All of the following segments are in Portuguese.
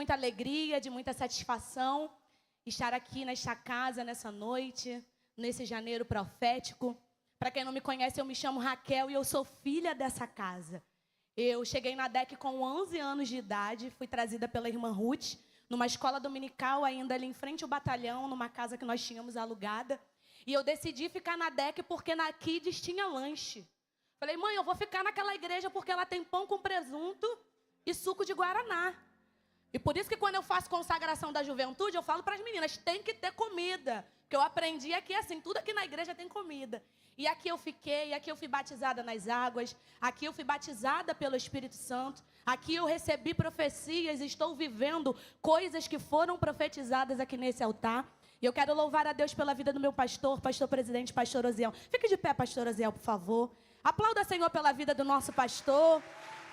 Muita alegria, de muita satisfação estar aqui nesta casa, nessa noite, nesse janeiro profético. Para quem não me conhece, eu me chamo Raquel e eu sou filha dessa casa. Eu cheguei na DEC com 11 anos de idade, fui trazida pela irmã Ruth, numa escola dominical, ainda ali em frente ao batalhão, numa casa que nós tínhamos alugada. E eu decidi ficar na DEC porque na Kids tinha lanche. Falei, mãe, eu vou ficar naquela igreja porque ela tem pão com presunto e suco de guaraná. E por isso que quando eu faço consagração da juventude, eu falo para as meninas, tem que ter comida. Porque eu aprendi aqui assim, tudo aqui na igreja tem comida. E aqui eu fiquei, aqui eu fui batizada nas águas, aqui eu fui batizada pelo Espírito Santo, aqui eu recebi profecias, estou vivendo coisas que foram profetizadas aqui nesse altar. E eu quero louvar a Deus pela vida do meu pastor, pastor presidente, pastor Oziel. Fique de pé, pastor Oziel, por favor. Aplauda, Senhor, pela vida do nosso pastor,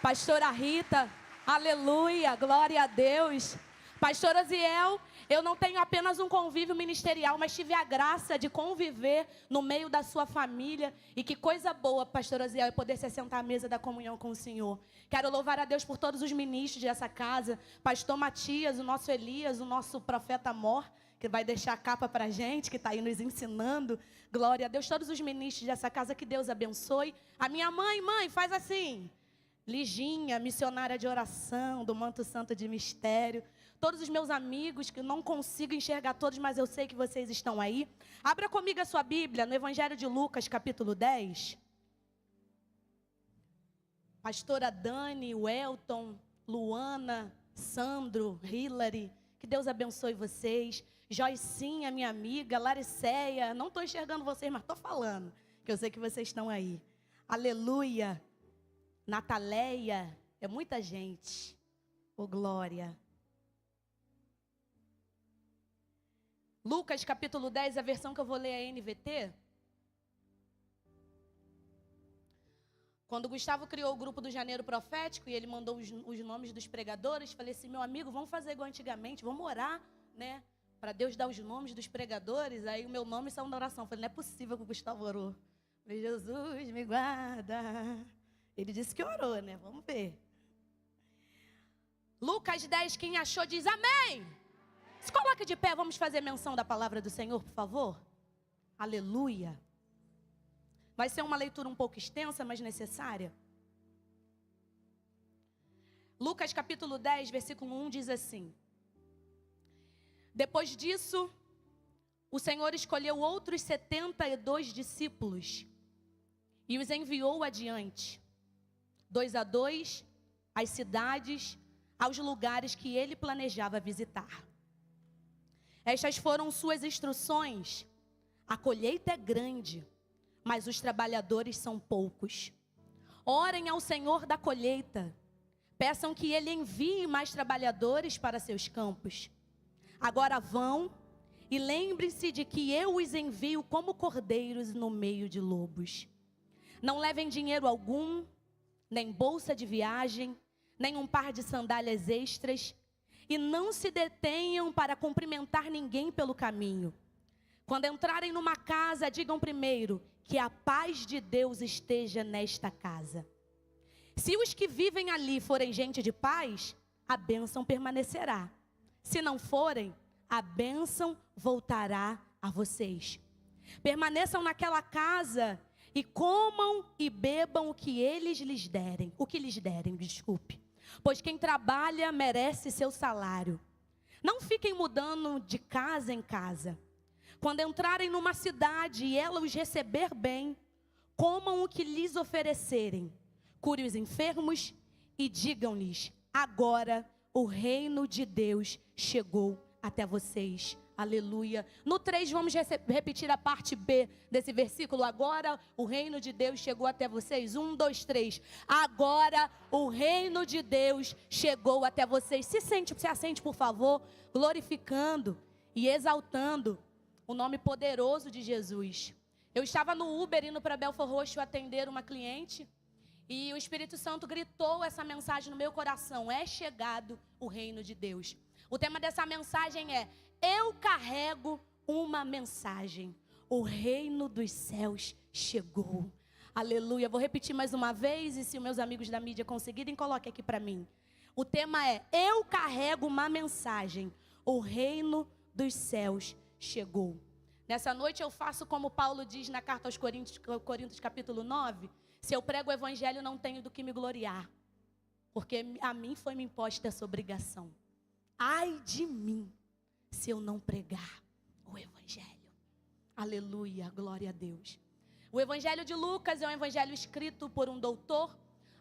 pastora Rita. Aleluia, glória a Deus. Pastor Oziel, eu não tenho apenas um convívio ministerial, mas tive a graça de conviver no meio da sua família. E que coisa boa, pastor Oziel, é poder se sentar à mesa da comunhão com o Senhor. Quero louvar a Deus por todos os ministros dessa casa. Pastor Matias, o nosso Elias, o nosso profeta Amor, que vai deixar a capa para a gente, que está aí nos ensinando. Glória a Deus, todos os ministros dessa casa, que Deus abençoe. A minha mãe, faz assim. Liginha, missionária de oração, do Manto Santo de Mistério. Todos os meus amigos, que eu não consigo enxergar todos, mas eu sei que vocês estão aí. Abra comigo a sua Bíblia, no Evangelho de Lucas, capítulo 10. Pastora Dani, Welton, Luana, Sandro, Hilary, que Deus abençoe vocês. Joicinha, minha amiga, Lariceia, não estou enxergando vocês, mas estou falando, que eu sei que vocês estão aí. Aleluia. Nataleia, é muita gente. Oh, glória. Lucas capítulo 10, a versão que eu vou ler é a NVT. Quando o Gustavo criou o grupo do Janeiro Profético e ele mandou os nomes dos pregadores, falei assim, meu amigo, vamos fazer igual antigamente, vamos orar, né? Para Deus dar os nomes dos pregadores. Aí o meu nome saiu da oração. Falei, não é possível que o Gustavo orou. Falei, Jesus, me guarda. Ele disse que orou, né? Vamos ver. Lucas 10, quem achou diz amém. Se coloque de pé, vamos fazer menção da palavra do Senhor, por favor. Aleluia. Vai ser uma leitura um pouco extensa, mas necessária. Lucas capítulo 10, versículo 1 diz assim. Depois disso, o Senhor escolheu outros 72 discípulos e os enviou adiante, 2 a 2, às cidades, aos lugares que ele planejava visitar. Estas foram suas instruções. A colheita é grande, mas os trabalhadores são poucos. Orem ao Senhor da colheita. Peçam que ele envie mais trabalhadores para seus campos. Agora vão e lembrem-se de que eu os envio como cordeiros no meio de lobos. Não levem dinheiro algum, nem bolsa de viagem, nem um par de sandálias extras, e não se detenham para cumprimentar ninguém pelo caminho. Quando entrarem numa casa, digam primeiro que a paz de Deus esteja nesta casa. Se os que vivem ali forem gente de paz, a bênção permanecerá. Se não forem, a bênção voltará a vocês. Permaneçam naquela casa e comam e bebam o que lhes derem, desculpe. Pois quem trabalha merece seu salário. Não fiquem mudando de casa em casa. Quando entrarem numa cidade e ela os receber bem, comam o que lhes oferecerem. Curem os enfermos e digam-lhes, agora o reino de Deus chegou até vocês. Aleluia. No 3, vamos repetir a parte B desse versículo. Agora o reino de Deus chegou até vocês. 1, 2, 3. Agora o reino de Deus chegou até vocês. Se assente, por favor, glorificando e exaltando o nome poderoso de Jesus. Eu estava no Uber indo para Belford Roxo atender uma cliente. E o Espírito Santo gritou essa mensagem no meu coração. É chegado o reino de Deus. O tema dessa mensagem é: eu carrego uma mensagem. O reino dos céus chegou. Aleluia. Vou repetir mais uma vez, e se os meus amigos da mídia conseguirem, coloque aqui para mim. O tema é: eu carrego uma mensagem. O reino dos céus chegou. Nessa noite eu faço como Paulo diz na carta aos Coríntios capítulo 9. Se eu prego o evangelho, não tenho do que me gloriar, porque a mim foi me imposta essa obrigação. Ai de mim, se eu não pregar o evangelho. Aleluia, glória a Deus. O evangelho de Lucas é um evangelho escrito por um doutor.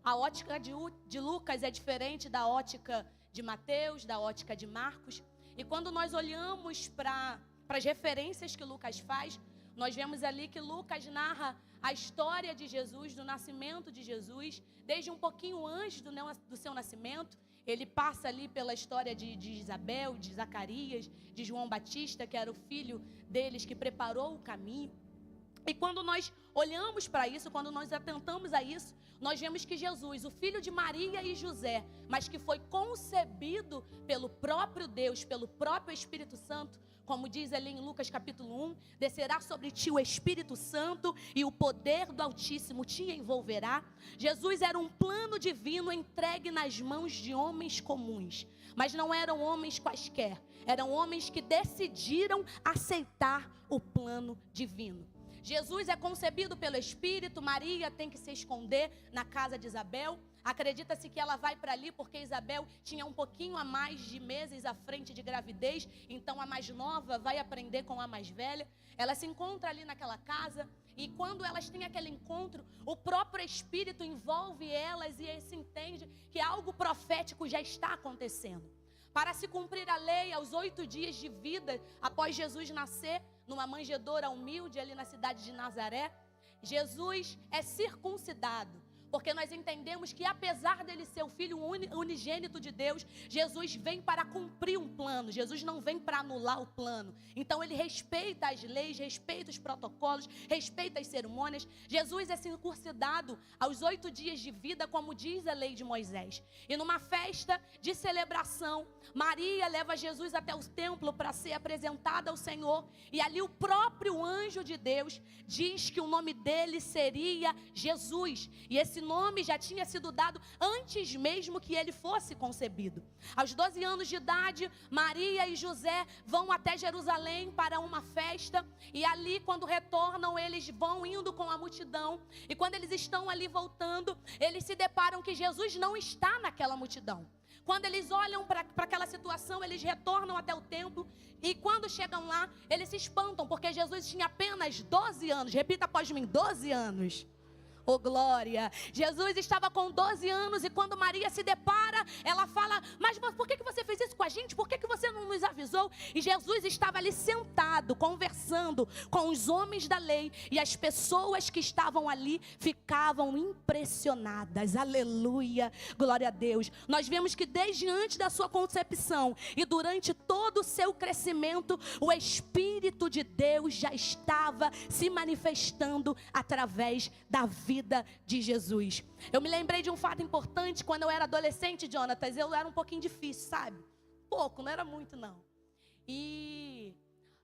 A ótica de Lucas é diferente da ótica de Mateus, da ótica de Marcos. E quando nós olhamos para as referências que Lucas faz, nós vemos ali que Lucas narra a história de Jesus, do nascimento de Jesus, desde um pouquinho antes do seu nascimento. Ele passa ali pela história de Isabel, de Zacarias, de João Batista, que era o filho deles que preparou o caminho. E quando nós olhamos para isso, quando nós atentamos a isso, nós vemos que Jesus, o filho de Maria e José, mas que foi concebido pelo próprio Deus, pelo próprio Espírito Santo, como diz ali em Lucas capítulo 1, descerá sobre ti o Espírito Santo e o poder do Altíssimo te envolverá. Jesus era um plano divino entregue nas mãos de homens comuns, mas não eram homens quaisquer, eram homens que decidiram aceitar o plano divino. Jesus é concebido pelo Espírito. Maria tem que se esconder na casa de Isabel. Acredita-se que ela vai para ali porque Isabel tinha um pouquinho a mais de meses à frente de gravidez. Então a mais nova vai aprender com a mais velha. Ela se encontra ali naquela casa. E quando elas têm aquele encontro, o próprio Espírito envolve elas e se entende que algo profético já está acontecendo. Para se cumprir a lei, aos 8 dias de vida, após Jesus nascer, numa manjedoura humilde ali na cidade de Nazaré, Jesus é circuncidado. Porque nós entendemos que apesar dele ser o filho unigênito de Deus, Jesus vem para cumprir um plano. Jesus não vem para anular o plano. Então ele respeita as leis, respeita os protocolos, respeita as cerimônias. Jesus é circuncidado aos 8 dias de vida, como diz a lei de Moisés. E numa festa de celebração, Maria leva Jesus até o templo para ser apresentada ao Senhor. E ali o próprio anjo de Deus diz que o nome dele seria Jesus. E esse nome já tinha sido dado antes mesmo que ele fosse concebido. Aos 12 anos de idade, Maria e José vão até Jerusalém para uma festa. E ali, quando retornam, eles vão indo com a multidão. E quando eles estão ali voltando, eles se deparam que Jesus não está naquela multidão. Quando eles olham para aquela situação, eles retornam até o templo. E quando chegam lá, eles se espantam, porque Jesus tinha apenas 12 anos. Repita após mim, 12 anos. Oh glória, Jesus estava com 12 anos e quando Maria se depara, ela fala, mas por que você fez isso com a gente? Por que você não nos avisou? E Jesus estava ali sentado, conversando com os homens da lei, e as pessoas que estavam ali ficavam impressionadas. Aleluia, glória a Deus. Nós vemos que desde antes da sua concepção e durante todo o seu crescimento, o Espírito de Deus já estava se manifestando através da vida de Jesus. Eu me lembrei de um fato importante. Quando eu era adolescente, Jonatas, eu era um pouquinho difícil, sabe? Pouco, não era muito não. E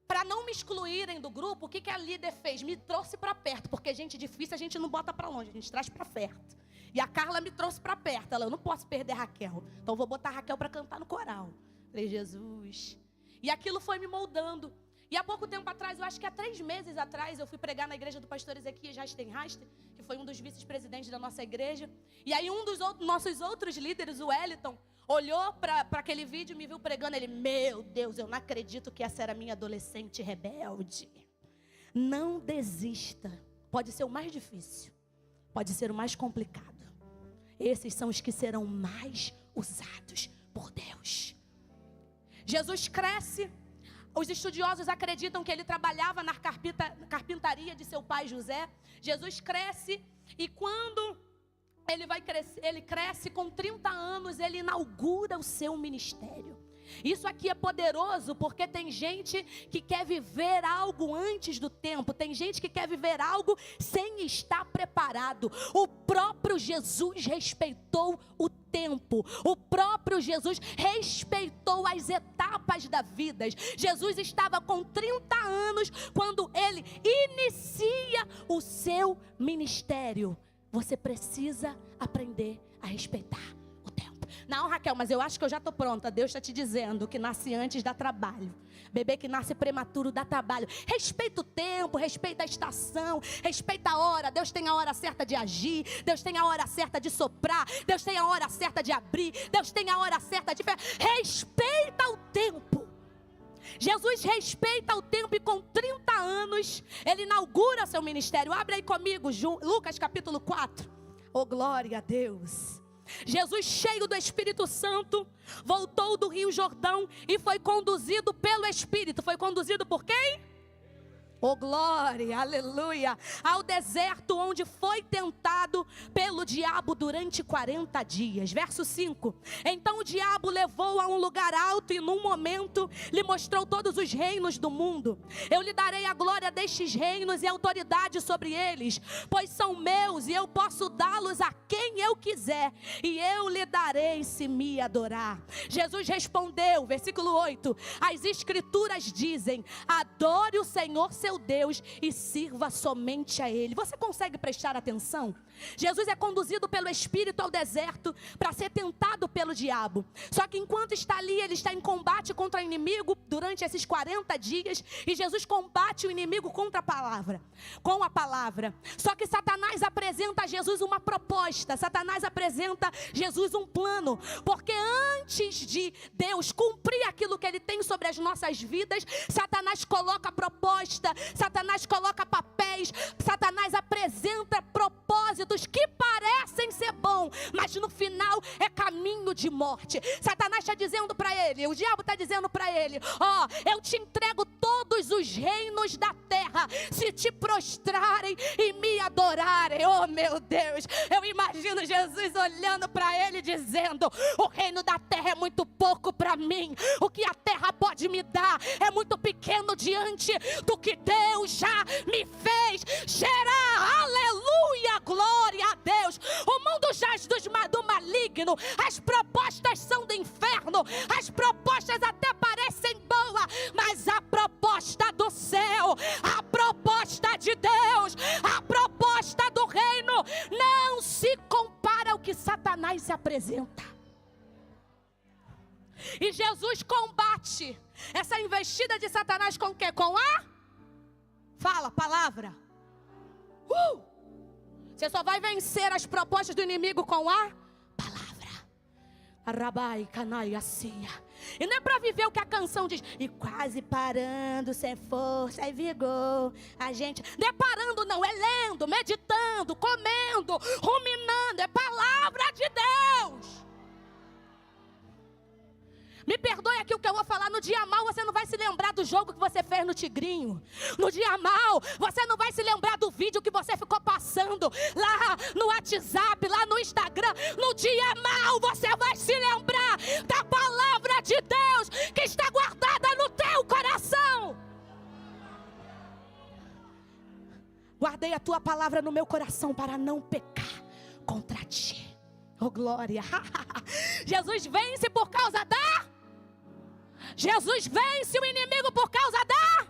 para não me excluírem do grupo, o que a líder fez? Me trouxe para perto, porque gente difícil a gente não bota para longe, a gente traz para perto. E a Carla me trouxe para perto. Ela, eu não posso perder a Raquel, então vou botar a Raquel para cantar no coral. Falei, Jesus. E aquilo foi me moldando. E há pouco tempo atrás, eu acho que há 3 meses atrás, eu fui pregar na igreja do pastor Ezequias Rastenraster, que foi um dos vice-presidentes da nossa igreja. E aí um dos nossos outros líderes, o Wellington, olhou para aquele vídeo e me viu pregando. Ele, meu Deus, eu não acredito que essa era a minha adolescente rebelde. Não desista. Pode ser o mais difícil, pode ser o mais complicado. Esses são os que serão mais usados por Deus. Jesus cresce. Os estudiosos acreditam que ele trabalhava na carpintaria de seu pai José. Jesus cresce e quando ele cresce com 30 anos, ele inaugura o seu ministério. Isso aqui é poderoso porque tem gente que quer viver algo antes do tempo. Tem gente que quer viver algo sem estar preparado. O próprio Jesus respeitou o tempo. O próprio Jesus respeitou as etapas da vida. Jesus estava com 30 anos quando ele inicia o seu ministério. Você precisa aprender a respeitar o tempo. Não, Raquel, mas eu acho que eu já estou pronta. Deus está te dizendo que nasce antes dá trabalho. Bebê que nasce prematuro dá trabalho. Respeita o tempo, respeita a estação, respeita a hora. Deus tem a hora certa de agir. Deus tem a hora certa de soprar. Deus tem a hora certa de abrir. Deus tem a hora certa de... Respeita o tempo. Jesus respeita o tempo e com 30 anos, ele inaugura seu ministério. Abre aí comigo, Lucas capítulo 4. Oh, glória a Deus. Jesus, cheio do Espírito Santo, voltou do Rio Jordão e foi conduzido pelo Espírito. Foi conduzido por quem? Oh, glória, aleluia, ao deserto onde foi tentado pelo diabo durante 40 dias. Verso 5. Então o diabo levou a um lugar alto e num momento lhe mostrou todos os reinos do mundo. Eu lhe darei a glória destes reinos e autoridade sobre eles, pois são meus e eu posso dá-los a quem eu quiser, e eu lhe darei se me adorar. Jesus respondeu, versículo 8, as escrituras dizem, adore o Senhor seu Deus e sirva somente a Ele. Você consegue prestar atenção? Jesus é conduzido pelo Espírito ao deserto para ser tentado pelo diabo. Só que enquanto está ali, ele está em combate contra o inimigo durante esses 40 dias. E Jesus combate o inimigo contra a palavra, com a palavra. Só que Satanás apresenta a Jesus uma proposta. Satanás apresenta a Jesus um plano. Porque antes de Deus cumprir aquilo que Ele tem sobre as nossas vidas, Satanás coloca proposta, Satanás coloca papéis, Satanás apresenta propósitos que parecem ser bom, mas no final é caminho de morte. Satanás está dizendo para ele, o diabo está dizendo para ele, ó, eu te entrego todos os reinos da terra, se te prostrarem e me adorarem. Oh meu Deus, eu imagino Jesus olhando para ele dizendo, o reino da terra é muito pouco para mim, o que a terra pode me dar é muito pequeno diante do que Deus já me fez gerar. Aleluia, glória a Deus. O mundo jaz do maligno, as propostas são do inferno, as propostas até parecem boas, mas a proposta do céu, a proposta de Deus, a proposta do reino não se compara ao que Satanás se apresenta. E Jesus combate essa investida de Satanás com o quê? Com a palavra. Você só vai vencer as propostas do inimigo com a palavra. Arabai, canai, assim. E não é para viver o que a canção diz. E quase parando, sem força e vigor. A gente, não é parando não, é lendo, meditando, comendo, ruminando. É palavra de Deus. Me perdoe aqui o que eu vou falar. No dia mal você não vai se lembrar do jogo que você fez no Tigrinho. No dia mal você não vai se lembrar do vídeo que você ficou passando lá no WhatsApp, lá no Instagram. No dia mal você vai se lembrar da palavra de Deus que está guardada no teu coração. Guardei a tua palavra no meu coração para não pecar contra ti. Oh glória. Jesus vence por causa da... Jesus vence o inimigo por causa da...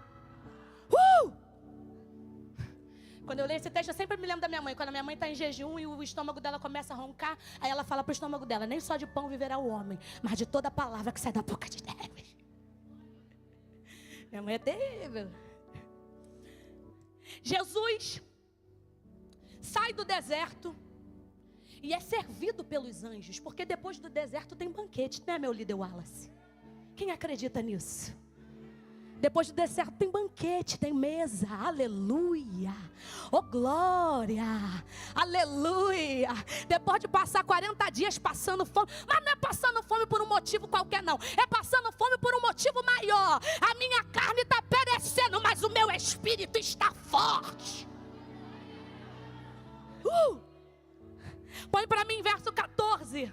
Quando eu leio esse texto, eu sempre me lembro da minha mãe. Quando a minha mãe está em jejum e o estômago dela começa a roncar, aí ela fala para o estômago dela, nem só de pão viverá o homem, mas de toda a palavra que sai da boca de Deus. Minha mãe é terrível. Jesus sai do deserto e é servido pelos anjos, porque depois do deserto tem banquete, né, meu líder Wallace? Quem acredita nisso? Depois do deserto tem banquete, tem mesa, aleluia, oh glória, aleluia. Depois de passar 40 dias passando fome, mas não é passando fome por um motivo qualquer não, é passando fome por um motivo maior. A minha carne está perecendo, mas o meu espírito está forte. Põe para mim verso 14.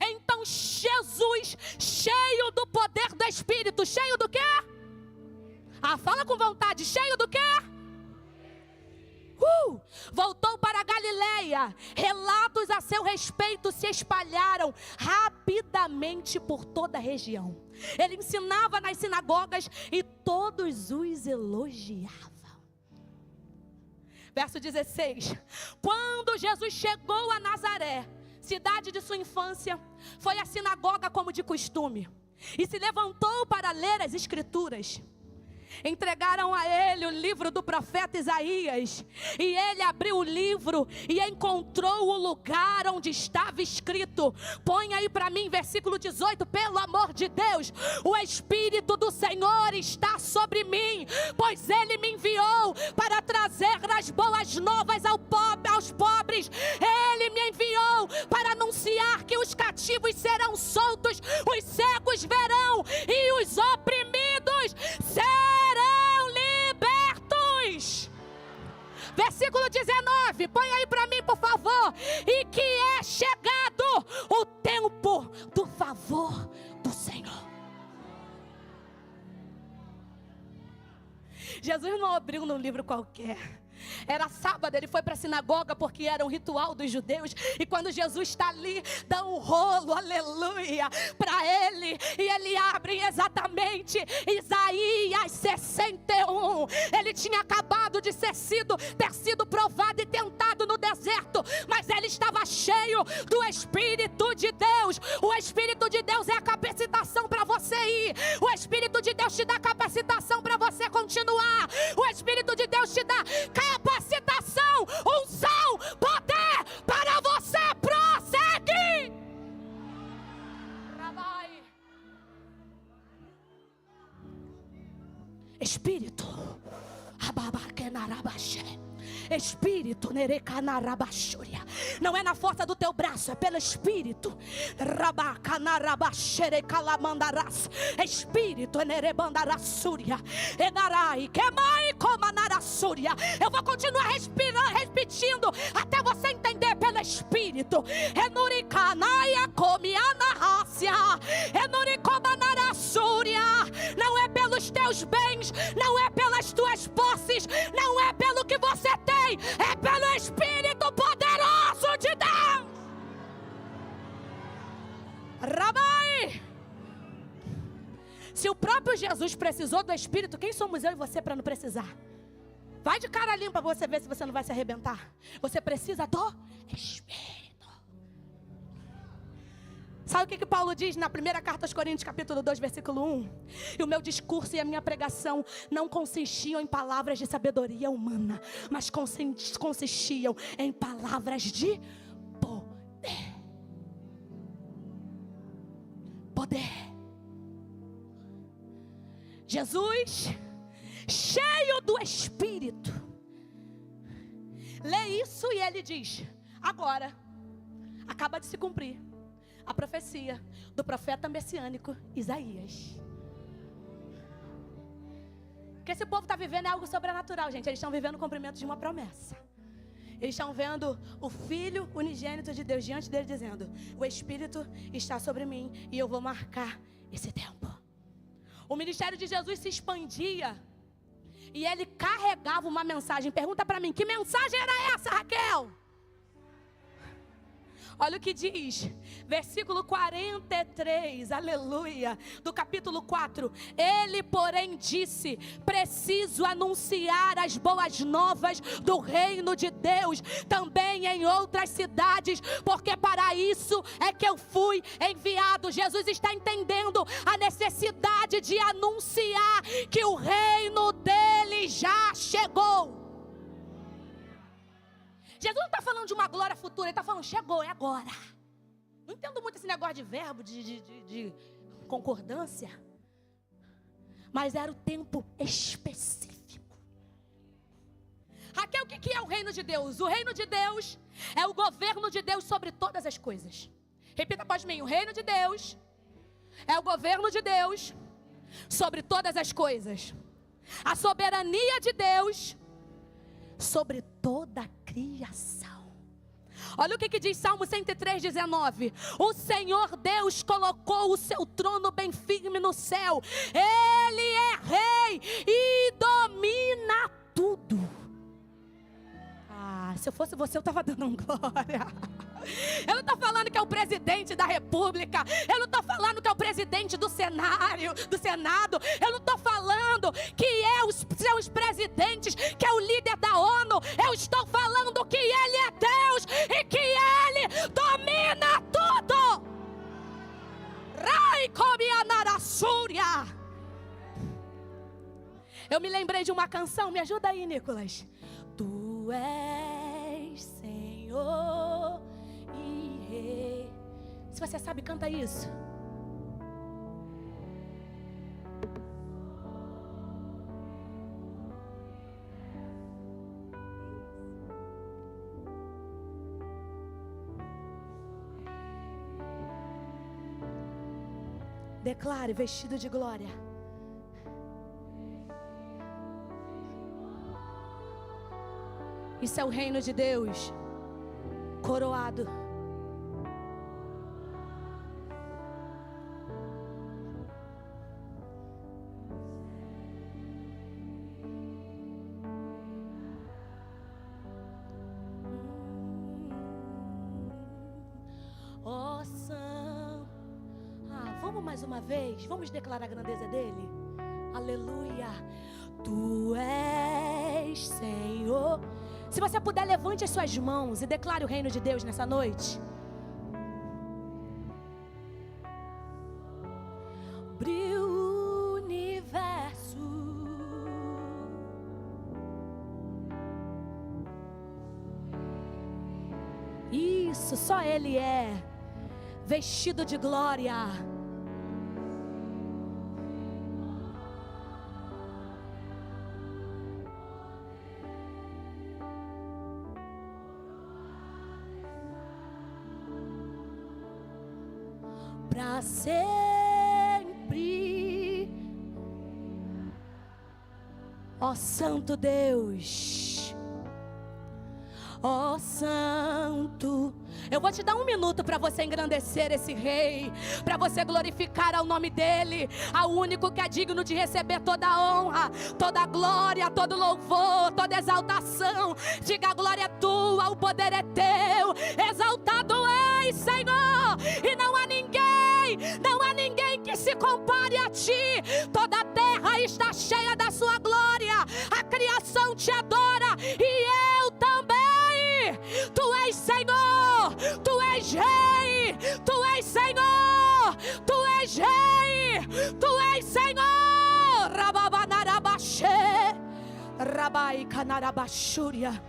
Então Jesus, cheio do poder do Espírito, cheio do quê? Fala com vontade, cheio do quê? Voltou para a Galileia. Relatos a seu respeito se espalharam rapidamente por toda a região. Ele ensinava nas sinagogas e todos os elogiavam. Verso 16. Quando Jesus chegou a Nazaré, cidade de sua infância, foi à sinagoga como de costume, e se levantou para ler as Escrituras. Entregaram a ele o livro do profeta Isaías, e ele abriu o livro e encontrou o lugar onde estava escrito. Põe aí para mim versículo 18, pelo amor de Deus: o Espírito do Senhor está sobre mim, pois ele me enviou para trazer as boas novas aos pobres. Ele me enviou para anunciar que os cativos serão soltos, os cegos verão e os oprimidos serão libertos. Versículo 19, põe aí para mim, por favor. E que é chegado o tempo do favor do Senhor. Jesus não abriu num livro qualquer. Era sábado, ele foi para a sinagoga porque era um ritual dos judeus. E quando Jesus está ali, dá um rolo, aleluia, para ele. E ele abre exatamente Isaías 61. Ele tinha acabado de ter sido provado e tentado no deserto, mas ele estava cheio do Espírito de Deus. O Espírito de Deus é a capacitação para você ir. O Espírito de Deus te dá capacitação para você continuar. O Espírito de Deus te dá capacitação, unção, poder para você prosseguir. Espírito, Espírito, não é na força do teu braço, é pelo Espírito. Espírito, eu vou continuar repetindo até você entender. Pelo Espírito. Não é pelos teus bens, não é pelas tuas posses, não é pelo que você tem, é pelo Espírito poderoso de Deus. Rabai! Se o próprio Jesus precisou do Espírito, quem somos eu e você para não precisar? Vai de cara limpa para você ver se você não vai se arrebentar. Você precisa do Espírito. Sabe o que Paulo diz na primeira carta aos Coríntios, capítulo 2, versículo 1? E o meu discurso e a minha pregação não consistiam em palavras de sabedoria humana, mas consistiam em palavras de poder. Poder. Jesus, cheio do Espírito, lê isso e ele diz: agora acaba de se cumprir a profecia do profeta messiânico Isaías. O que esse povo está vivendo é algo sobrenatural, gente. Eles estão vivendo o cumprimento de uma promessa. Eles estão vendo o Filho unigênito de Deus diante dele dizendo: o Espírito está sobre mim e eu vou marcar esse tempo. O ministério de Jesus se expandia e ele carregava uma mensagem. Pergunta para mim, que mensagem era essa, Raquel? Olha o que diz, versículo 43, aleluia, do capítulo 4. Ele, porém, disse: preciso anunciar as boas novas do reino de Deus também em outras cidades, porque para isso é que eu fui enviado. Jesus está entendendo a necessidade de anunciar que o reino dele já chegou. Jesus não está falando de uma glória futura, ele está falando: chegou, é agora. Não entendo muito esse negócio de verbo, de concordância. Mas era o tempo específico. Raquel, o que é o reino de Deus? O reino de Deus é o governo de Deus sobre todas as coisas. Repita após mim: o reino de Deus é o governo de Deus sobre todas as coisas. A soberania de Deus sobre toda a criação. Olha o que diz Salmo 103, 19. O Senhor Deus colocou o seu trono bem firme no céu. Ele é rei e domina tudo. Se eu fosse você, eu estava dando glória. Eu não estou falando que é o presidente da república. Eu não estou falando que é o presidente do Senado. Eu não estou falando que são os presidentes, que é o líder da ONU. Eu estou falando que ele é Deus e que ele domina Eu me lembrei de uma canção, me ajuda aí, Nicolas. Tu és Senhor e Rei. Se você sabe, canta isso. Declare, vestido de glória. Isso é o reino de Deus, coroado. Vamos mais uma vez, vamos declarar a grandeza dele. Aleluia. Tu és Senhor. Se você puder, levante as suas mãos e declare o reino de Deus nessa noite. Brilha o universo. Isso, só Ele é vestido de glória. Para sempre, ó Santo Deus, ó Santo. Eu vou te dar um minuto para você engrandecer esse rei, para você glorificar ao nome dele, ao único que é digno de receber toda a honra, toda a glória, todo louvor, toda exaltação. Diga: a glória é tua, o poder é teu, exaltado és, Senhor, e não há ninguém que se compare a ti. Toda a terra está cheia da sua glória, a criação te adora e eu também. Tu és Senhor, tu és Rei, tu és Senhor, tu és Rei, tu és Senhor. Rababanarabaxê, Rabai Canarabachúria.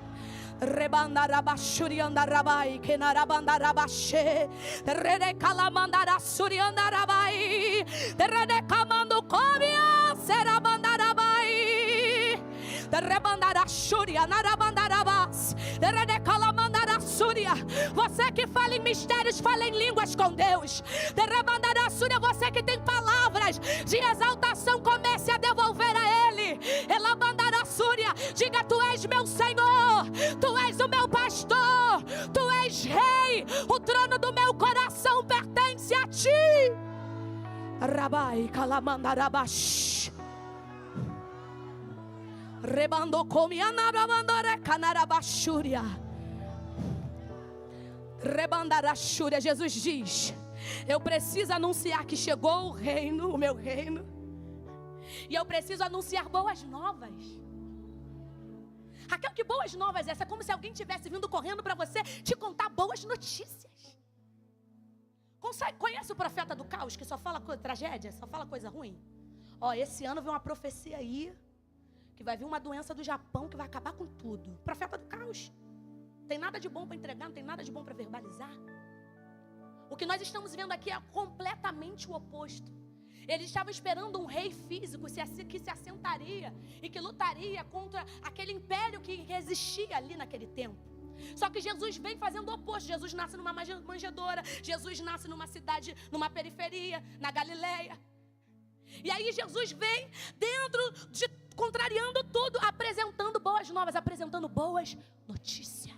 Rebandarabachurianda rabai, kenarabandarabashe, redecalamandarassurianda rabai, redecamando comia, serabandarabai, rebandarashuria, narabandarabas, redecalamandarassuria. Você que fala em mistérios, fala em línguas com Deus. Rebandarassuria, você que tem palavras de exaltação, comece a devolver a Ele. Elabandarassuria, diga: tu és meu Senhor, tu és o meu pastor, tu és Rei, o trono do meu coração pertence a ti. Rabai calamandarabash, rebando comianarabandore canarabachúria, rebandarachúria. Jesus diz: eu preciso anunciar que chegou o reino, o meu reino, e eu preciso anunciar boas novas. Raquel, que boas novas essa? É como se alguém tivesse vindo correndo para você te contar boas notícias. Conhece o profeta do caos, que só fala tragédia, só fala coisa ruim? Ó, esse ano vem uma profecia aí, que vai vir uma doença do Japão que vai acabar com tudo. Profeta do caos. Tem nada de bom para entregar, não tem nada de bom para verbalizar. O que nós estamos vendo aqui é completamente o oposto. Eles estavam esperando um rei físico que se assentaria e que lutaria contra aquele império que existia ali naquele tempo. Só que Jesus vem fazendo o oposto. Jesus nasce numa manjedoura. Jesus nasce numa cidade, numa periferia, na Galileia. E aí Jesus vem contrariando tudo, apresentando boas novas, apresentando boas notícias.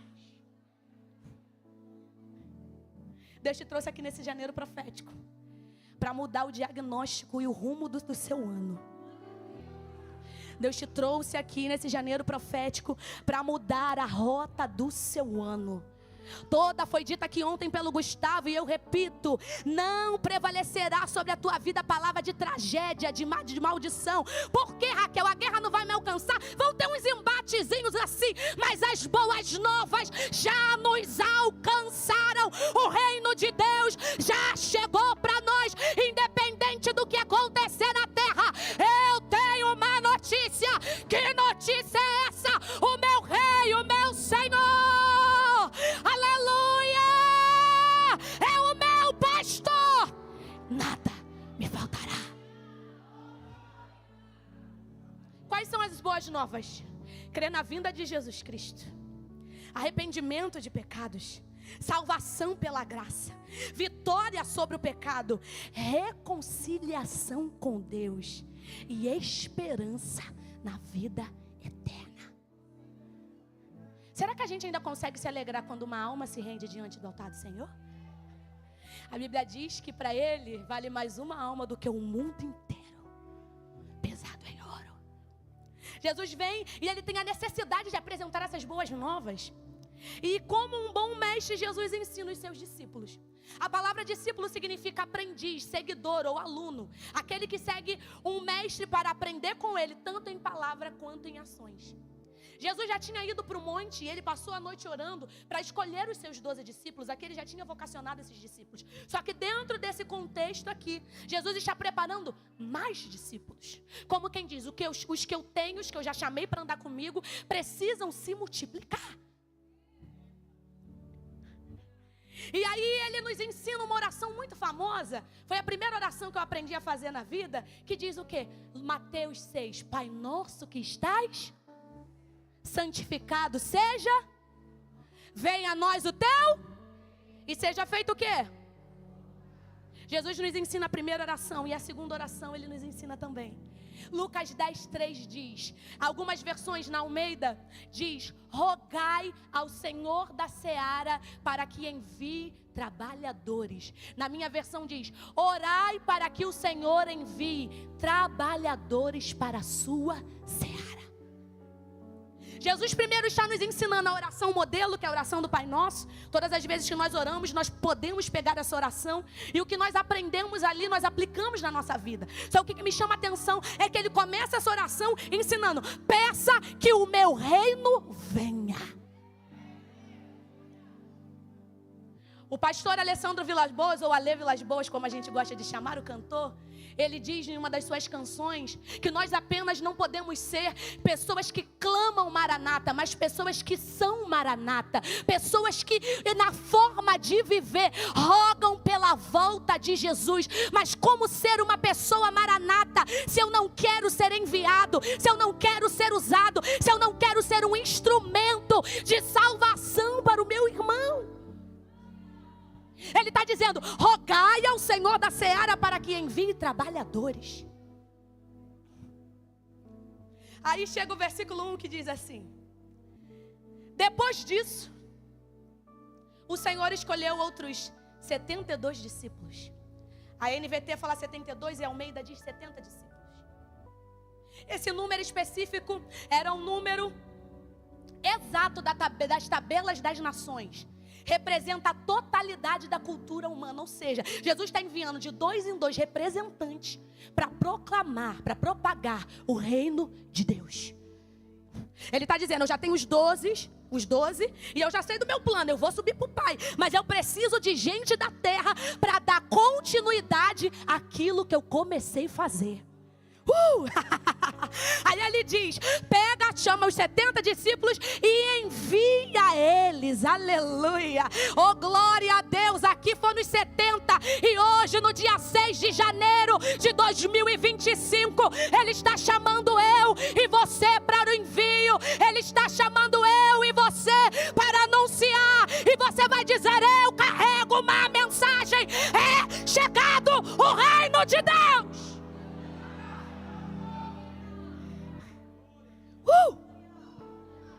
Deus te trouxe aqui nesse janeiro profético para mudar o diagnóstico e o rumo do seu ano. Deus te trouxe aqui nesse janeiro profético para mudar a rota do seu ano. Toda foi dita aqui ontem pelo Gustavo, e eu repito: não prevalecerá sobre a tua vida a palavra de tragédia, de maldição. Por que, Raquel? A guerra não vai me alcançar. Vão ter uns embatezinhos assim, mas as boas novas já nos alcançaram. O reino de Deus já chegou para nós, independente Quais são as boas novas? Crer na vinda de Jesus Cristo, arrependimento de pecados, salvação pela graça, vitória sobre o pecado, reconciliação com Deus e esperança na vida eterna. Será que a gente ainda consegue se alegrar quando uma alma se rende diante do altar do Senhor? A Bíblia diz que para Ele vale mais uma alma do que o mundo inteiro, pesado em ouro. Jesus vem e Ele tem a necessidade de apresentar essas boas novas. E como um bom mestre, Jesus ensina os seus discípulos. A palavra discípulo significa aprendiz, seguidor ou aluno. Aquele que segue um mestre para aprender com ele, tanto em palavra quanto em ações. Jesus já tinha ido para o monte e ele passou a noite orando para escolher os seus 12 discípulos. Aqui ele já tinha vocacionado esses discípulos. Só que dentro desse contexto aqui, Jesus está preparando mais discípulos. Como quem diz, os que eu tenho, os que eu já chamei para andar comigo, precisam se multiplicar. E aí ele nos ensina uma oração muito famosa. Foi a primeira oração que eu aprendi a fazer na vida. Que diz o quê? Mateus 6. Pai nosso que estás, santificado seja, venha a nós o teu, e seja feito o quê? Jesus nos ensina a primeira oração, e a segunda oração ele nos ensina também. Lucas 10:3 diz, algumas versões na Almeida diz, rogai ao Senhor da seara para que envie trabalhadores. Na minha versão diz, orai para que o Senhor envie trabalhadores para a sua seara. Jesus primeiro está nos ensinando a oração modelo, que é a oração do Pai Nosso. Todas as vezes que nós oramos, nós podemos pegar essa oração, e o que nós aprendemos ali, nós aplicamos na nossa vida. Só o que me chama a atenção é que ele começa essa oração ensinando, peça que o meu reino venha. O pastor Alessandro Vilas Boas, ou Ale Vilas Boas, como a gente gosta de chamar, o cantor, ele diz em uma das suas canções que nós apenas não podemos ser pessoas que clamam Maranata, mas pessoas que são Maranata, pessoas que na forma de viver rogam pela volta de Jesus. Mas como ser uma pessoa Maranata se eu não quero ser enviado, se eu não quero ser usado, se eu não quero ser um instrumento de salvação para o meu irmão? Ele está dizendo, rogai ao Senhor da seara para que envie trabalhadores. Aí chega o versículo 1 que diz assim, depois disso, o Senhor escolheu outros 72 discípulos. A NVT fala 72 e a Almeida diz 70 discípulos. Esse número específico era um número exato das tabelas das nações. Representa a totalidade da cultura humana. Ou seja, Jesus está enviando de 2 em 2 representantes para proclamar, para propagar o reino de Deus. Ele está dizendo, eu já tenho os 12, e eu já sei do meu plano, eu vou subir para o Pai, mas eu preciso de gente da terra para dar continuidade àquilo que eu comecei a fazer. Aí ele diz, chama os 70 discípulos e envia eles, aleluia, oh glória a Deus. Aqui foram os 70 e hoje no dia 6 de janeiro de 2025 Ele está chamando eu e você para o envio. Ele está chamando eu e você para anunciar, e você vai dizer, eu carrego uma mensagem, é chegado o reino de Deus.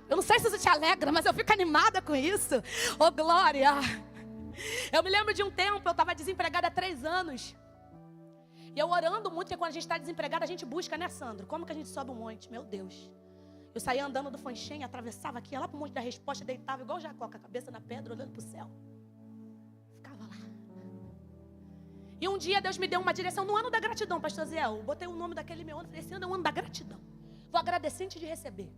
Eu não sei se isso te alegra, mas eu fico animada com isso. Oh glória. Eu me lembro de um tempo, eu estava desempregada há 3 anos. E eu orando muito, porque quando a gente está desempregada, a gente busca, né, Sandro? Como que a gente sobe um monte? Meu Deus. Eu saía andando do Fanchem, atravessava aqui, ia lá para o Monte da Resposta, deitava igual Jacó, com a cabeça na pedra, olhando para o céu. Ficava lá. E um dia Deus me deu uma direção no ano da gratidão, pastor Zé. Eu botei o nome daquele meu ano, falei, esse ano é o ano da gratidão. Vou agradecer antes de receber.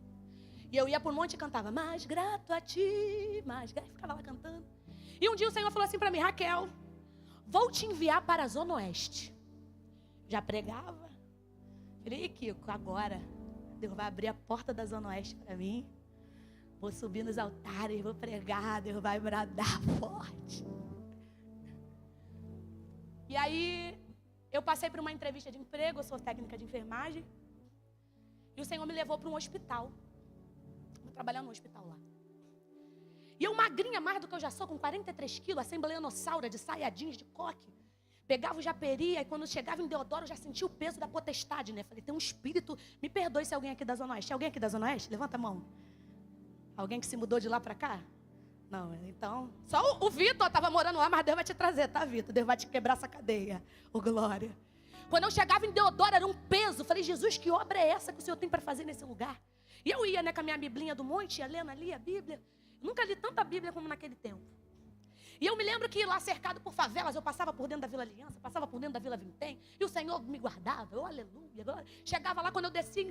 E eu ia por um monte e cantava, mais grato a ti, mais grato. Ficava lá cantando. E um dia o Senhor falou assim para mim, Raquel, vou te enviar para a Zona Oeste. Já pregava. Falei, Kiko, agora Deus vai abrir a porta da Zona Oeste para mim. Vou subir nos altares, vou pregar, Deus vai bradar forte. E aí, eu passei por uma entrevista de emprego, eu sou técnica de enfermagem. E o Senhor me levou para um hospital. Vou trabalhar no hospital lá. E eu magrinha mais do que eu já sou, com 43 quilos, assembleanossaura, de saia jeans, de coque. Pegava o japeri, e quando chegava em Deodoro, eu já sentia o peso da potestade, né? Falei, tem um espírito, me perdoe se alguém aqui da Zona Oeste. Alguém aqui da Zona Oeste? Levanta a mão. Alguém que se mudou de lá para cá? Não, então, só o Vitor estava morando lá, mas Deus vai te trazer, tá, Vitor? Deus vai te quebrar essa cadeia. Ô, glória. Quando eu chegava em Deodoro, era um peso. Falei, Jesus, que obra é essa que o Senhor tem para fazer nesse lugar? E eu ia, né, com a minha biblinha do monte, ia lendo ali a Bíblia. Eu nunca li tanta Bíblia como naquele tempo. E eu me lembro que lá cercado por favelas, eu passava por dentro da Vila Aliança, passava por dentro da Vila Vintém, e o Senhor me guardava, eu, aleluia, glória. Chegava lá, quando eu descia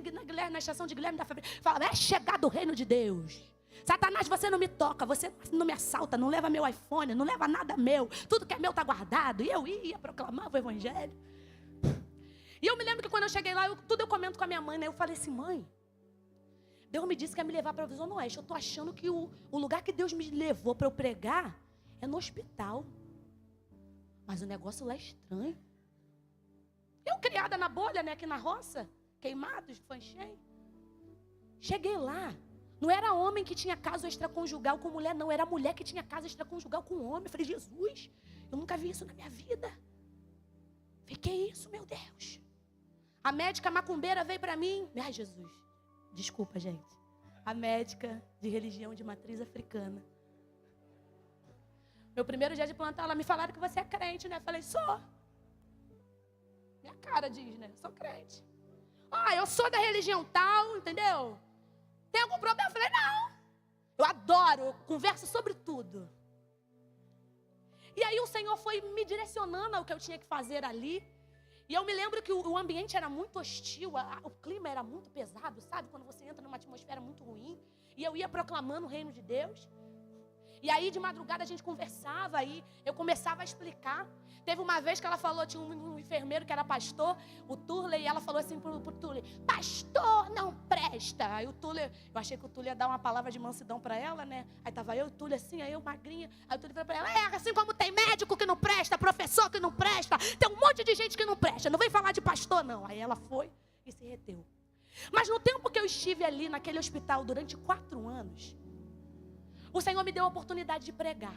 na estação de Guilherme da Favela, falava, é chegado o reino de Deus. Satanás, você não me toca, você não me assalta, não leva meu iPhone, não leva nada meu, tudo que é meu está guardado. E eu ia proclamar o evangelho. E eu me lembro que quando eu cheguei lá, tudo eu comento com a minha mãe, né? Eu falei assim, mãe, Deus me disse que ia me levar para a Zona Oeste. Eu estou achando que o lugar que Deus me levou para eu pregar é no hospital. Mas o negócio lá é estranho. Eu criada na bolha, né? Aqui na roça, queimados, fanchém. Cheguei lá. Não era homem que tinha caso extraconjugal com mulher, não. Era mulher que tinha caso extraconjugal com homem. Eu falei, Jesus, eu nunca vi isso na minha vida. Falei, que isso, meu Deus? A médica macumbeira veio para mim. Ai, Jesus. Desculpa, gente. A médica de religião de matriz africana. Meu primeiro dia de plantão, ela me falaram que você é crente, né? Eu falei, sou. Minha cara diz, né? Sou crente. Eu sou da religião tal, entendeu? Tem algum problema? Eu falei, não. Eu adoro, eu converso sobre tudo. E aí o Senhor foi me direcionando ao que eu tinha que fazer ali. E eu me lembro que o ambiente era muito hostil, o clima era muito pesado, sabe? Quando você entra numa atmosfera muito ruim. E eu ia proclamando o reino de Deus. E aí de madrugada a gente conversava, aí eu começava a explicar. Teve uma vez que ela falou, tinha um enfermeiro que era pastor, o Turley, e ela falou assim pro Turley, pastor não presta. Aí o Turley, eu achei que o Turley ia dar uma palavra de mansidão para ela, né? Aí tava eu e o Turley assim, aí eu magrinha. Aí o Turley falou para ela, assim como tem médico que não presta, professor que não presta, tem um monte de gente que não presta, não vem falar de pastor não. Aí ela foi e se reteu. Mas no tempo que eu estive ali naquele hospital durante 4 anos, o Senhor me deu a oportunidade de pregar.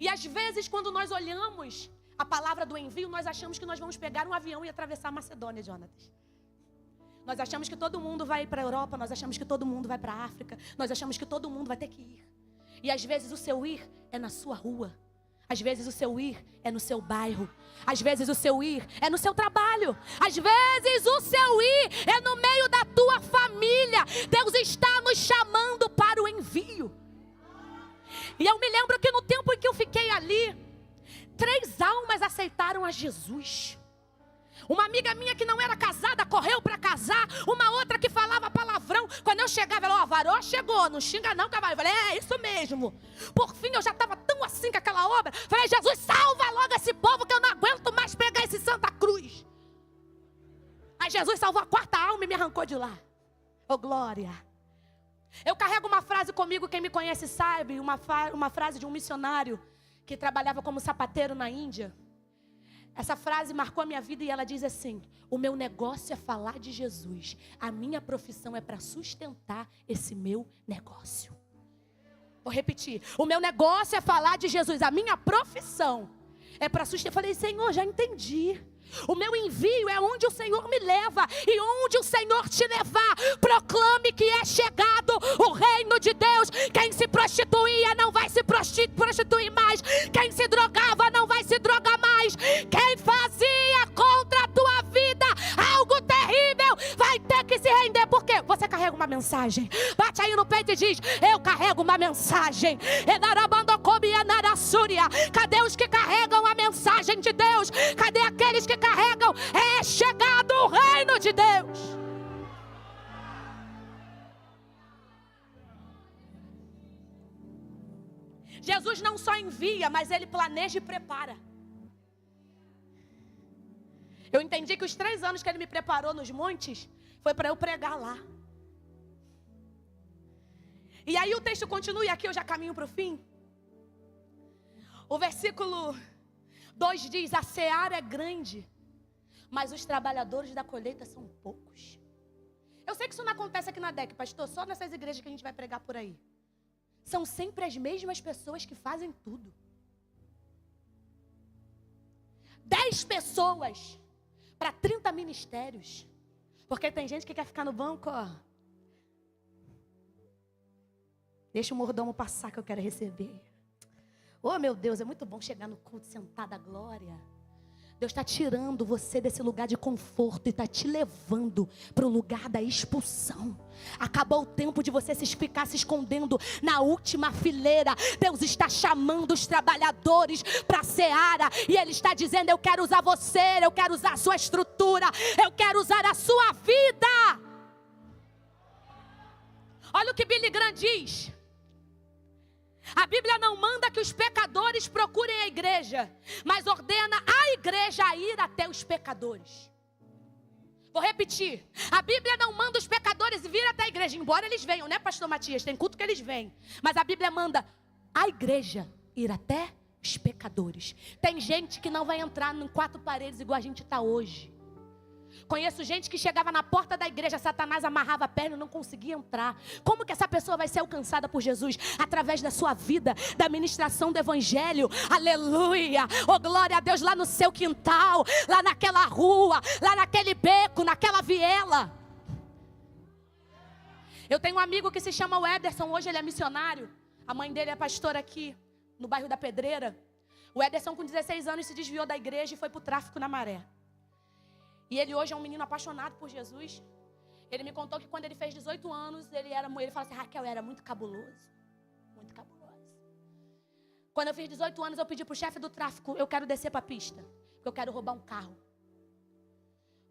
E às vezes, quando nós olhamos a palavra do envio, nós achamos que nós vamos pegar um avião e atravessar a Macedônia, Jonatas. Nós achamos que todo mundo vai para a Europa, nós achamos que todo mundo vai para a África, nós achamos que todo mundo vai ter que ir. E às vezes o seu ir é na sua rua. Às vezes o seu ir é no seu bairro. Às vezes o seu ir é no seu trabalho. Às vezes o seu ir é no meio da tua família. Deus está nos chamando para o envio. E eu me lembro que no tempo em que eu fiquei ali, 3 almas aceitaram a Jesus. Uma amiga minha que não era casada correu para casar. Uma outra que falava palavrão. Quando eu chegava, ela, varô chegou, não xinga não, cavalo. Eu falei, é isso mesmo. Por fim, eu já estava tão assim com aquela obra. Falei, Jesus, salva logo esse povo que eu não aguento mais pegar esse Santa Cruz. Aí Jesus salvou a 4ª alma e me arrancou de lá. Oh, glória. Eu carrego uma frase comigo, quem me conhece sabe, uma frase de um missionário que trabalhava como sapateiro na Índia. Essa frase marcou a minha vida e ela diz assim, o meu negócio é falar de Jesus, a minha profissão é para sustentar esse meu negócio. Vou repetir, o meu negócio é falar de Jesus, a minha profissão é para sustentar. Eu falei, Senhor, já entendi. O meu envio é onde o Senhor me leva. E onde o Senhor te levar, proclame que é chegado o reino de Deus. Quem se prostituía não vai se prostituir mais. Quem se drogava não vai se drogar mais. Quem fazia contra a tua vida algo terrível vai ter que se render. Por quê? Você carrega uma mensagem. Bate aí no peito e diz, eu carrego uma mensagem. Cadê os que carregam a mensagem de Deus? Cadê aqueles que carregam? É chegado o reino de Deus. Jesus não só envia, mas Ele planeja e prepara. Eu entendi que os 3 anos que Ele me preparou nos montes foi para eu pregar lá. E aí o texto continua, e aqui eu já caminho para o fim. O versículo 2 diz, a seara é grande, mas os trabalhadores da colheita são poucos. sei que isso não acontece aqui na DEC, pastor, só nessas igrejas que a gente vai pregar por aí. São sempre as mesmas pessoas que fazem tudo. 10 pessoas para 30 ministérios. Porque tem gente que quer ficar no banco, ó. Deixa o mordomo passar que eu quero receber. Oh, meu Deus, é muito bom chegar no culto sentado à glória. Deus está tirando você desse lugar de conforto e está te levando para o lugar da expulsão. Acabou o tempo de você ficar se escondendo na última fileira. Deus está chamando os trabalhadores para a seara. E Ele está dizendo, eu quero usar você, eu quero usar a sua estrutura, eu quero usar a sua vida. Olha o que Billy Graham diz. A Bíblia não manda que os pecadores procurem a igreja, mas ordena a igreja a ir até os pecadores. Vou repetir. A Bíblia não manda os pecadores vir até a igreja, embora eles venham, né, pastor Matias? Tem culto que eles vêm. Mas a Bíblia manda a igreja ir até os pecadores. Tem gente que não vai entrar em 4 paredes igual a gente está hoje. Conheço gente que chegava na porta da igreja, Satanás amarrava a perna e não conseguia entrar. Como que essa pessoa vai ser alcançada por Jesus? Através da sua vida, da ministração do evangelho. Aleluia! Oh, glória a Deus, lá no seu quintal, lá naquela rua, lá naquele beco, naquela viela. Eu tenho um amigo que se chama o Ederson, hoje ele é missionário. A mãe dele é pastora aqui, no bairro da Pedreira. O Ederson com 16 anos se desviou da igreja e foi para o tráfico na maré. E ele hoje é um menino apaixonado por Jesus. Ele me contou que quando ele fez 18 anos, ele falou assim, Raquel, eu era muito cabuloso. Muito cabuloso. Quando eu fiz 18 anos, eu pedi para o chefe do tráfico, eu quero descer para a pista, porque eu quero roubar um carro.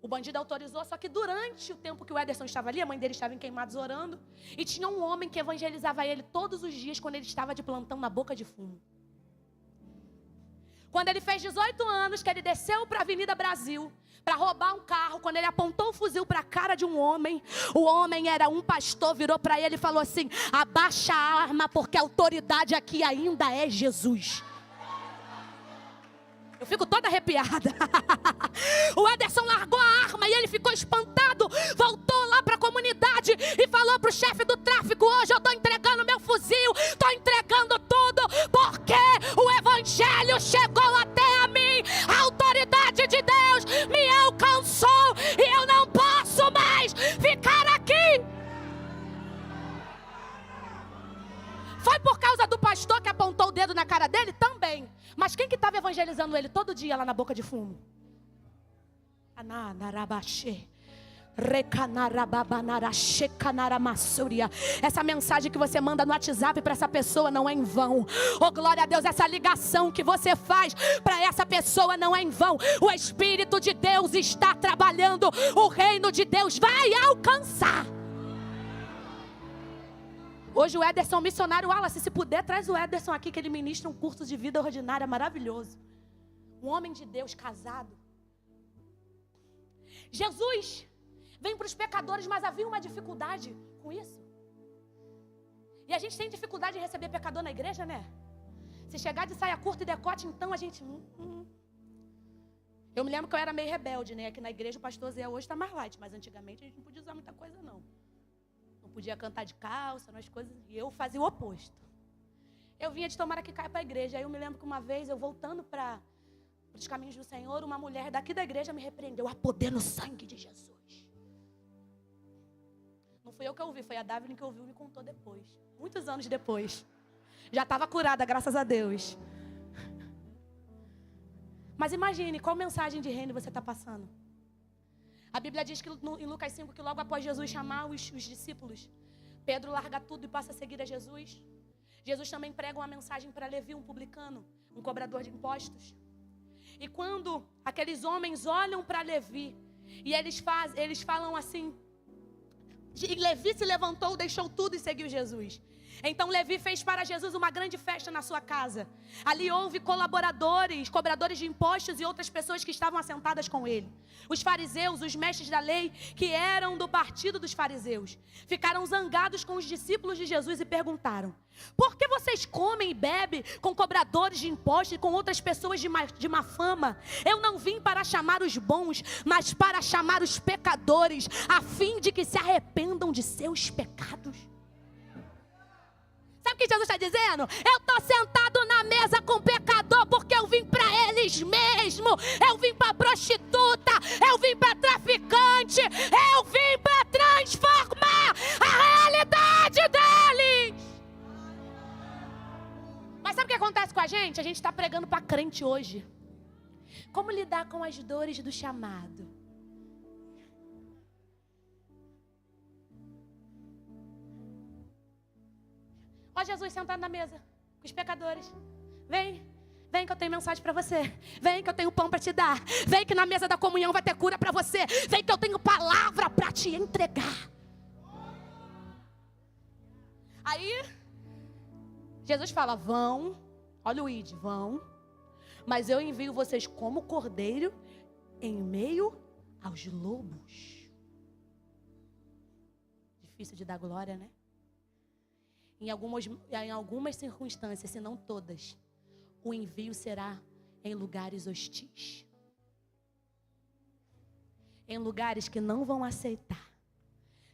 O bandido autorizou, só que durante o tempo que o Ederson estava ali, a mãe dele estava em Queimados orando, e tinha um homem que evangelizava ele todos os dias quando ele estava de plantão na boca de fumo. Quando ele fez 18 anos, que ele desceu para a Avenida Brasil, para roubar um carro, quando ele apontou um fuzil para a cara de um homem, o homem era um pastor, virou para ele e falou assim, abaixa a arma, porque a autoridade aqui ainda é Jesus. Eu fico toda arrepiada. O Ederson largou a arma e ele ficou espantado, voltou lá para a comunidade e falou para o chefe do tráfico, hoje eu estou entregando meu fuzil, estou entregando tudo, porque o evangelho chegou até a mim, a autoridade de Deus me alcançou e eu não posso mais ficar aqui. Foi por causa do pastor que apontou o dedo na cara dele? Também. Mas quem que estava evangelizando ele todo dia lá na boca de fumo? Essa mensagem que você manda no WhatsApp para essa pessoa não é em vão. Oh, glória a Deus, essa ligação que você faz para essa pessoa não é em vão. O Espírito de Deus está trabalhando. O reino de Deus vai alcançar. Hoje o Ederson, missionário Wallace, se puder, traz o Ederson aqui, que ele ministra um curso de vida ordinária maravilhoso. Um homem de Deus casado. Jesus vem para os pecadores, mas havia uma dificuldade com isso. E a gente tem dificuldade de receber pecador na igreja, né? Se chegar de saia curta e decote, então a gente... Eu me lembro que eu era meio rebelde, né? Aqui na igreja o pastor Zé hoje está mais light, mas antigamente a gente não podia usar muita coisa, não. Não podia cantar de calça, umas coisas, e eu fazia o oposto. Eu vinha de tomara que caia para a igreja. Aí eu me lembro que uma vez, eu voltando para os caminhos do Senhor, uma mulher daqui da igreja me repreendeu. Há poder no sangue de Jesus. Não fui eu que ouvi, foi a Davilin que ouviu e me contou depois. Muitos anos depois. Já estava curada, graças a Deus. Mas imagine, qual mensagem de reino você está passando? A Bíblia diz que em Lucas 5, que logo após Jesus chamar os discípulos, Pedro larga tudo e passa a seguir a Jesus. Jesus também prega uma mensagem para Levi, um publicano, um cobrador de impostos. E quando aqueles homens olham para Levi, e eles falam assim, e Levi se levantou, deixou tudo e seguiu Jesus. Então Levi fez para Jesus uma grande festa na sua casa. Ali houve colaboradores, cobradores de impostos e outras pessoas que estavam assentadas com ele. Os fariseus, os mestres da lei, que eram do partido dos fariseus, ficaram zangados com os discípulos de Jesus e perguntaram: por que vocês comem e bebem com cobradores de impostos e com outras pessoas de má fama? Eu não vim para chamar os bons, mas para chamar os pecadores, a fim de que se arrependam de seus pecados. Sabe o que Jesus está dizendo? Eu estou sentado na mesa com pecador porque eu vim para eles mesmo. Eu vim para prostituta, eu vim para traficante, eu vim para transformar a realidade deles. Mas sabe o que acontece com a gente? A gente está pregando para crente hoje. Como lidar com as dores do chamado? Ó Jesus sentado na mesa com os pecadores. Vem que eu tenho mensagem para você. Vem que eu tenho pão para te dar. Vem que na mesa da comunhão vai ter cura para você. Vem que eu tenho palavra para te entregar. Aí Jesus fala: vão, olha o id, vão, mas eu envio vocês como cordeiro em meio aos lobos. Difícil de dar glória, né? Em algumas circunstâncias, se não todas, o envio será em lugares hostis. Em lugares que não vão aceitar.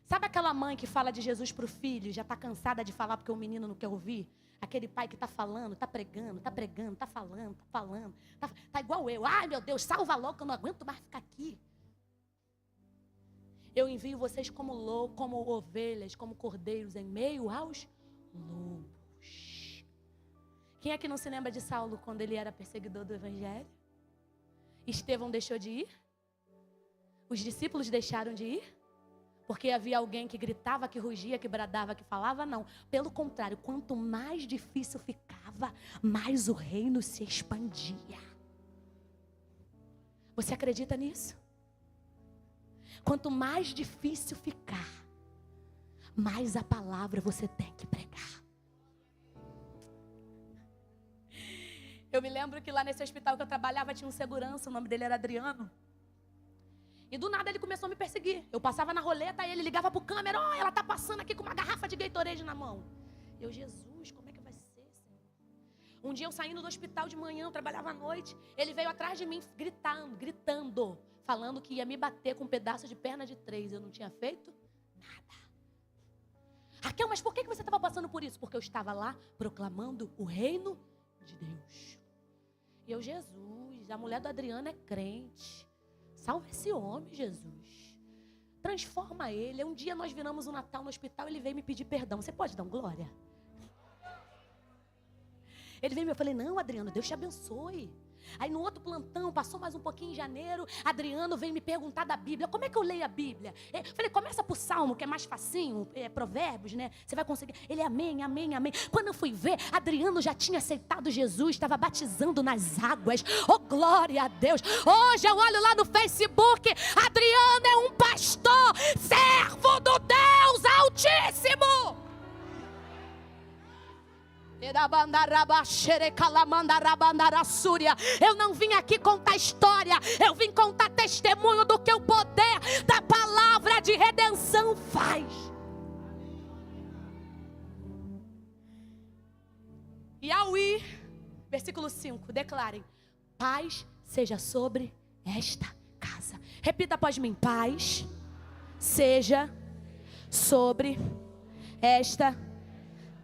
Sabe aquela mãe que fala de Jesus para o filho, já está cansada de falar porque o menino não quer ouvir? Aquele pai que está falando, está pregando, está falando. Está igual eu. Ai, meu Deus, salva logo que eu não aguento mais ficar aqui. Eu envio vocês como ovelhas, como cordeiros em meio aos lobos. Quem é que não se lembra de Saulo quando ele era perseguidor do evangelho? Estevão deixou de ir? Os discípulos deixaram de ir? Porque havia alguém que gritava, que rugia, que bradava, que falava? Não. Pelo contrário, quanto mais difícil ficava, mais o reino se expandia. Você acredita nisso? Quanto mais difícil ficar, mais a palavra você tem que pregar. Eu me lembro que lá nesse hospital que eu trabalhava tinha um segurança, o nome dele era Adriano. E do nada ele começou a me perseguir. Eu passava na roleta, ele ligava pro câmera: ó, ela tá passando aqui com uma garrafa de Gatorade na mão. Eu: Jesus, como é que vai ser, Senhor? Um dia eu saindo do hospital de manhã, eu trabalhava à noite, ele veio atrás de mim gritando, falando que ia me bater com um pedaço de perna de 3. Eu não tinha feito nada. Raquel, mas por que você estava passando por isso? Porque eu estava lá proclamando o reino de Deus. E eu: Jesus, a mulher do Adriano é crente. Salva esse homem, Jesus. Transforma ele. Um dia nós viramos um Natal no hospital, ele veio me pedir perdão. Você pode dar glória? Ele veio e eu falei: não, Adriano, Deus te abençoe. Aí no outro plantão, passou mais um pouquinho em janeiro, Adriano veio me perguntar da Bíblia. Como é que eu leio a Bíblia? Eu falei: começa por Salmo, que é mais facinho, Provérbios, né? Você vai conseguir. Ele: amém, amém, amém. Quando eu fui ver, Adriano já tinha aceitado Jesus, estava batizando nas águas. Oh, glória a Deus. Hoje eu olho lá no Facebook, Adriano é um pastor, servo do Deus Altíssimo. Eu não vim aqui contar história, eu vim contar testemunho do que o poder da palavra de redenção faz. E ao ir, versículo 5, declarem: paz seja sobre esta casa. Repita após mim: paz seja sobre esta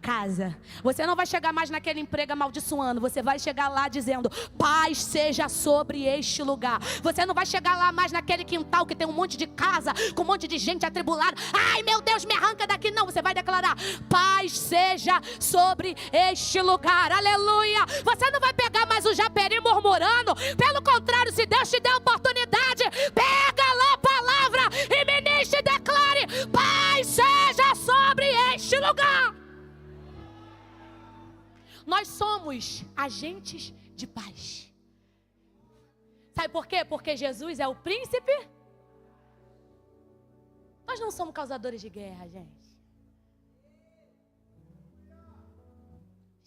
casa. Você não vai chegar mais naquele emprego amaldiçoando. Você vai chegar lá dizendo: paz seja sobre este lugar. Você não vai chegar lá mais naquele quintal que tem um monte de casa, com um monte de gente atribulada. Ai, meu Deus, me arranca daqui. Não, você vai declarar: paz seja sobre este lugar. Aleluia. Você não vai pegar mais o Japeri murmurando. Pelo contrário, se Deus te der a oportunidade, pega lá a palavra e ministre e declare: paz seja sobre este lugar. Nós somos agentes de paz. Sabe por quê? Porque Jesus é o príncipe. Nós não somos causadores de guerra, gente.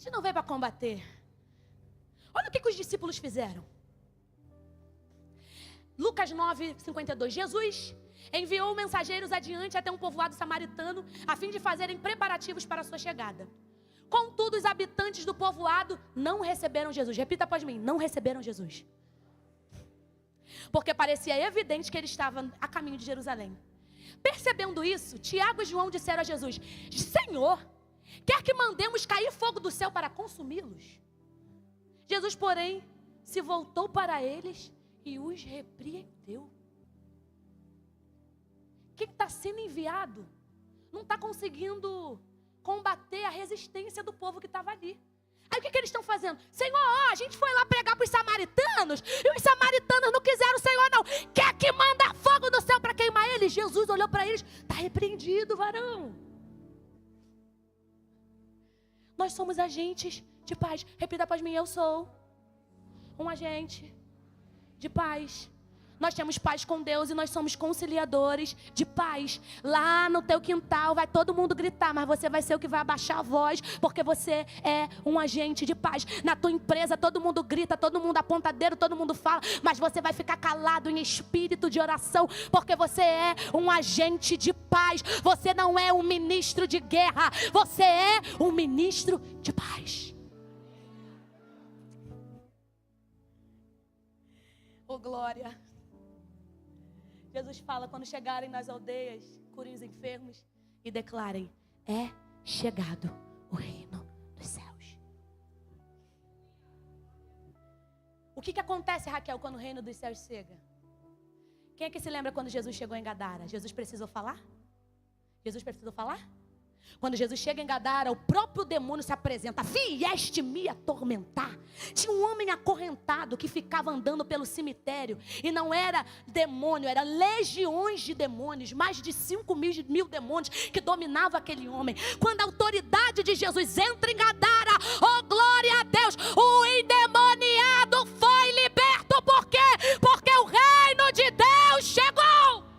gente não veio para combater. Olha o que os discípulos fizeram. Lucas 9:52. Jesus enviou mensageiros adiante até um povoado samaritano, a fim de fazerem preparativos para a sua chegada. Contudo, os habitantes do povoado não receberam Jesus. Repita após mim, não receberam Jesus. Porque parecia evidente que ele estava a caminho de Jerusalém. Percebendo isso, Tiago e João disseram a Jesus: Senhor, quer que mandemos cair fogo do céu para consumi-los? Jesus, porém, se voltou para eles e os repreendeu. Quem está sendo enviado não está conseguindo combater a resistência do povo que estava ali. Aí o que eles estão fazendo? Senhor, a gente foi lá pregar para os samaritanos e os samaritanos não quiseram o Senhor não. Quer que manda fogo do céu para queimar eles? Jesus olhou para eles: está repreendido, varão. Nós somos agentes de paz. Repita após mim: eu sou um agente de paz. Nós temos paz com Deus e nós somos conciliadores de paz. Lá no teu quintal vai todo mundo gritar, mas você vai ser o que vai abaixar a voz, porque você é um agente de paz. Na tua empresa todo mundo grita, todo mundo aponta dedo, todo mundo fala, mas você vai ficar calado em espírito de oração, porque você é um agente de paz. Você não é um ministro de guerra, você é um ministro de paz. Oh, glória. Jesus fala: quando chegarem nas aldeias, curem os enfermos e declarem: é chegado o reino dos céus. O que acontece, Raquel, quando o reino dos céus chega? Quem é que se lembra quando Jesus chegou em Gadara? Jesus precisou falar? Jesus precisou falar? Quando Jesus chega em Gadara, o próprio demônio se apresenta: vieste me atormentar. Tinha um homem acorrentado que ficava andando pelo cemitério, e não era demônio, eram legiões de demônios, mais de 5.000 demônios que dominavam aquele homem. Quando a autoridade de Jesus entra em Gadara, oh glória a Deus, o endemoniado foi liberto. Por quê? Porque o reino de Deus chegou.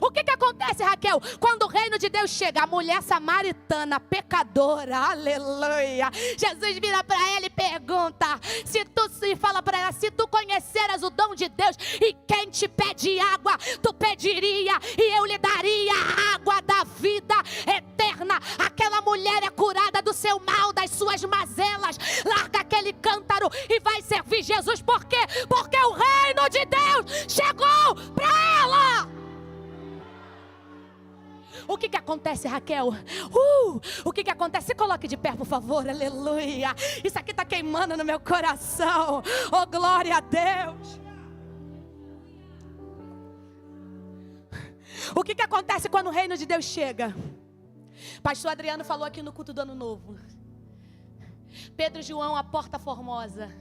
O que acontece, Raquel? Quando o reino de Deus chega, a mulher samaritana, pecadora, aleluia. Jesus vira para ela e pergunta, fala para ela: se tu conheceras o dom de Deus e quem te pede água, tu pediria e eu lhe daria a água da vida eterna. Aquela mulher é curada do seu mal, das suas mazelas. Larga aquele cântaro e vai servir Jesus. Por quê? Porque o reino de Deus chegou para ela. O que acontece, Raquel? O que acontece? Se coloque de pé, por favor, aleluia. Isso aqui está queimando no meu coração. Oh, glória a Deus. O que acontece quando o reino de Deus chega? Pastor Adriano falou aqui no culto do Ano Novo. Pedro e João, a porta formosa.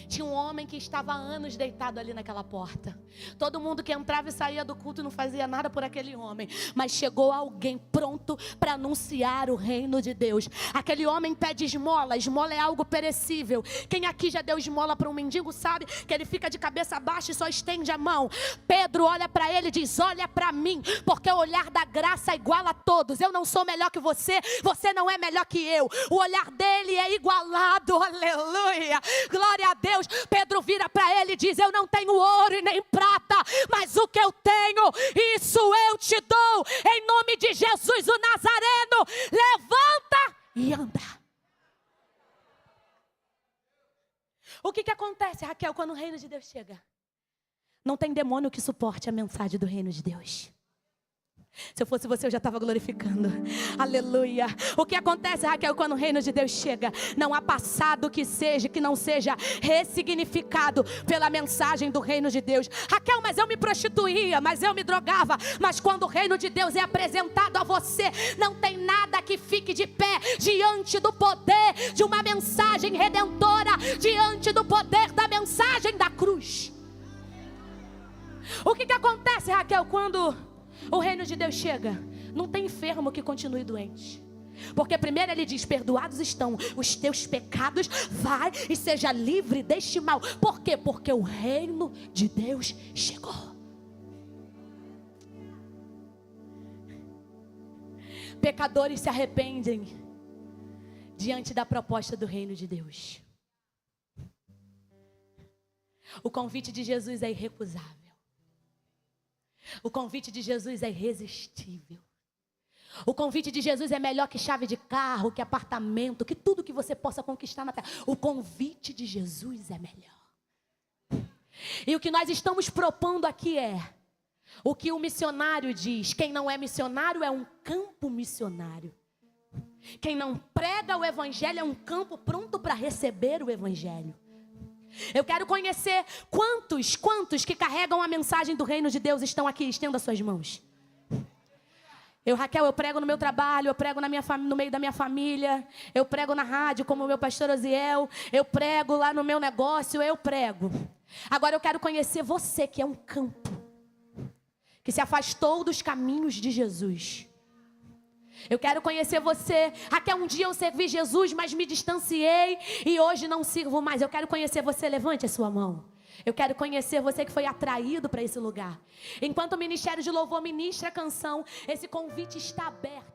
Tinha um homem que estava há anos deitado ali naquela porta. Todo mundo que entrava e saía do culto não fazia nada por aquele homem. Mas chegou alguém pronto para anunciar o reino de Deus. Aquele homem pede esmola. Esmola é algo perecível. Quem aqui já deu esmola para um mendigo sabe que ele fica de cabeça baixa e só estende a mão. Pedro olha para ele e diz: olha para mim, porque o olhar da graça iguala a todos. Eu não sou melhor que você, você não é melhor que eu. O olhar dele é igualado, aleluia, glória a Deus. Pedro vira para ele e diz: eu não tenho ouro e nem prata, mas o que eu tenho, isso eu te dou. Em nome de Jesus o Nazareno, levanta e anda. O que acontece, Raquel, quando o reino de Deus chega? Não tem demônio que suporte a mensagem do reino de Deus. Se eu fosse você, eu já estava glorificando. Aleluia. O que acontece, Raquel, quando o reino de Deus chega? Não há passado que não seja ressignificado pela mensagem do reino de Deus. Raquel, mas eu me prostituía, mas eu me drogava. Mas quando o reino de Deus é apresentado a você, não tem nada que fique de pé diante do poder de uma mensagem redentora, diante do poder da mensagem da cruz. O que acontece, Raquel, quando o reino de Deus chega? Não tem enfermo que continue doente. Porque primeiro ele diz: perdoados estão os teus pecados, vai e seja livre deste mal. Por quê? Porque o reino de Deus chegou. Pecadores se arrependem diante da proposta do reino de Deus. O convite de Jesus é irrecusável. O convite de Jesus é irresistível. O convite de Jesus é melhor que chave de carro, que apartamento, que tudo que você possa conquistar na terra. O convite de Jesus é melhor. E o que nós estamos propondo aqui é o que o missionário diz: quem não é missionário é um campo missionário. Quem não prega o evangelho é um campo pronto para receber o evangelho. Eu quero conhecer quantos que carregam a mensagem do reino de Deus estão aqui. Estenda suas mãos. Raquel, eu prego no meu trabalho, eu prego no meio da minha família, eu prego na rádio como o meu pastor Osiel, eu prego lá no meu negócio, eu prego. Agora eu quero conhecer você que é um campo, que se afastou dos caminhos de Jesus. Eu quero conhecer você. Até um dia eu servi Jesus, mas me distanciei e hoje não sirvo mais. Eu quero conhecer você. Levante a sua mão. Eu quero conhecer você que foi atraído para esse lugar. Enquanto o Ministério de Louvor ministra a canção, esse convite está aberto.